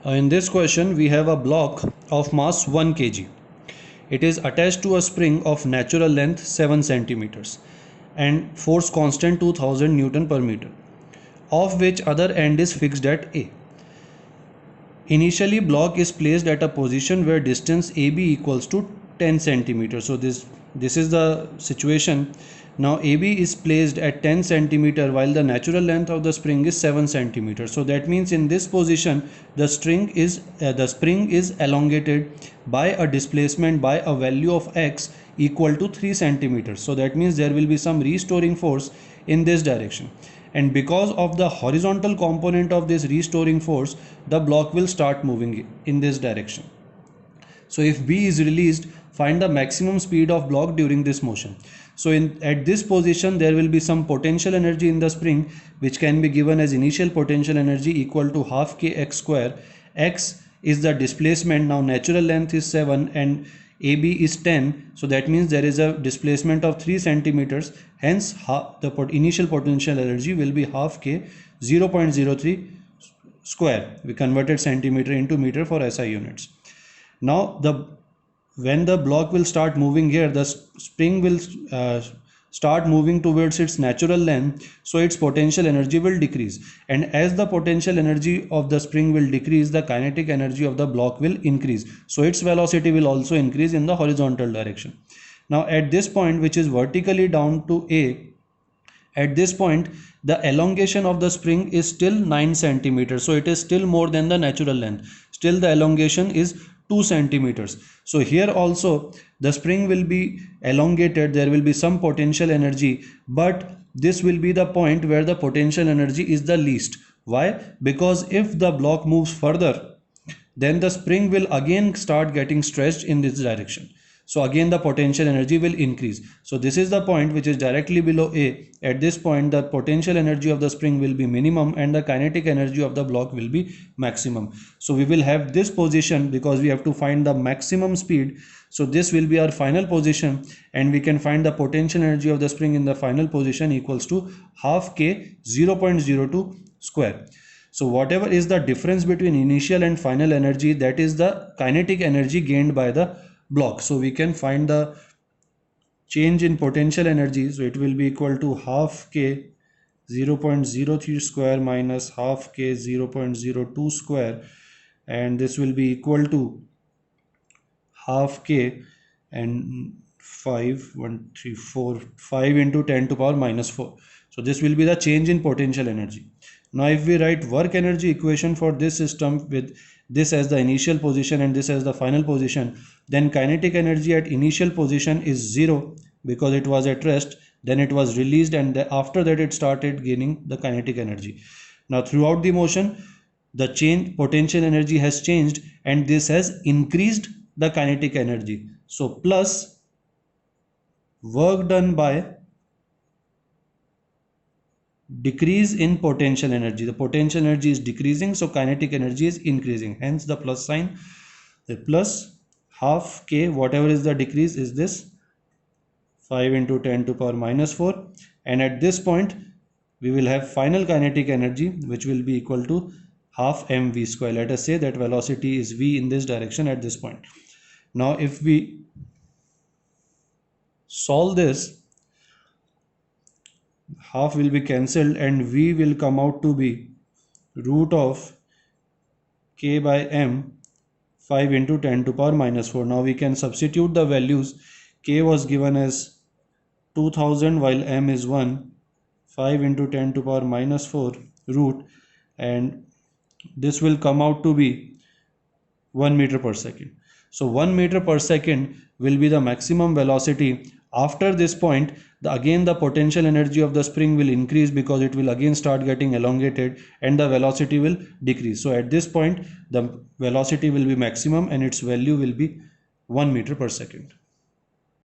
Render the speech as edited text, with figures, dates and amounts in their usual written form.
In this question, we have a block of mass 1 kg. It is attached to a spring of natural length 7 centimeters and force constant 2000 Newton per meter, of which other end is fixed at A. Initially, block is placed at a position where distance AB equals to 10 centimeters. So this is the situation. Now AB is placed at 10 centimeter while the natural length of the spring is 7 centimeters. So that means in this position the spring is elongated by a displacement by a value of x equal to 3 centimeters. So that means there will be some restoring force in this direction, and because of the horizontal component of this restoring force, the block will start moving in this direction. So if B is released, find the maximum speed of block during this motion. So at this position there will be some potential energy in the spring, which can be given as initial potential energy equal to half kx square. X is the displacement. Now natural length is 7 and AB is 10, so that means there is a displacement of 3 centimeters. Hence the initial potential energy will be half k 0.03 square. We converted centimeter into meter for SI units. Now when the block will start moving here, the spring will start moving towards its natural length, so its potential energy will decrease, and as the potential energy of the spring will decrease, the kinetic energy of the block will increase, so its velocity will also increase in the horizontal direction. Now at this point, which is vertically down to A, at this point the elongation of the spring is still 9 centimeters, so it is still more than the natural length. Still the elongation is 2 centimeters. So here also the spring will be elongated, there will be some potential energy, but this will be the point where the potential energy is the least. Why? Because if the block moves further, then the spring will again start getting stretched in this direction. So again the potential energy will increase. So this is the point which is directly below A. At this point the potential energy of the spring will be minimum and the kinetic energy of the block will be maximum. So we will have this position because we have to find the maximum speed. So this will be our final position, and we can find the potential energy of the spring in the final position equals to half k 0.02 square. So whatever is the difference between initial and final energy, that is the kinetic energy gained by the block. So we can find the change in potential energy. So it will be equal to half k 0.03 square minus half k 0.02 square, and this will be equal to half k and 5 into 10 to power minus 4. So this will be the change in potential energy. Now if we write work energy equation for this system with this as the initial position and this as the final position, then kinetic energy at initial position is 0 because it was at rest, then it was released, and after that it started gaining the kinetic energy. Now throughout the motion the potential energy has changed, and this has increased the kinetic energy. So plus work done by decrease in potential energy. The potential energy is decreasing, so kinetic energy is increasing, hence the plus sign. The plus half k, whatever is the decrease, is this 5 into 10 to power minus 4, and at this point we will have final kinetic energy which will be equal to half mv square. Let us say that velocity is v in this direction at this point. Now if we solve this, half will be cancelled and v will come out to be root of k by m 5 into 10 to power minus 4. Now we can substitute the values. K was given as 2000 while m is 1, 5 into 10 to power minus 4 root, and this will come out to be 1 meter per second. So 1 meter per second will be the maximum velocity. After this point, again the potential energy of the spring will increase because it will again start getting elongated and the velocity will decrease. So at this point the velocity will be maximum and its value will be 1 meter per second.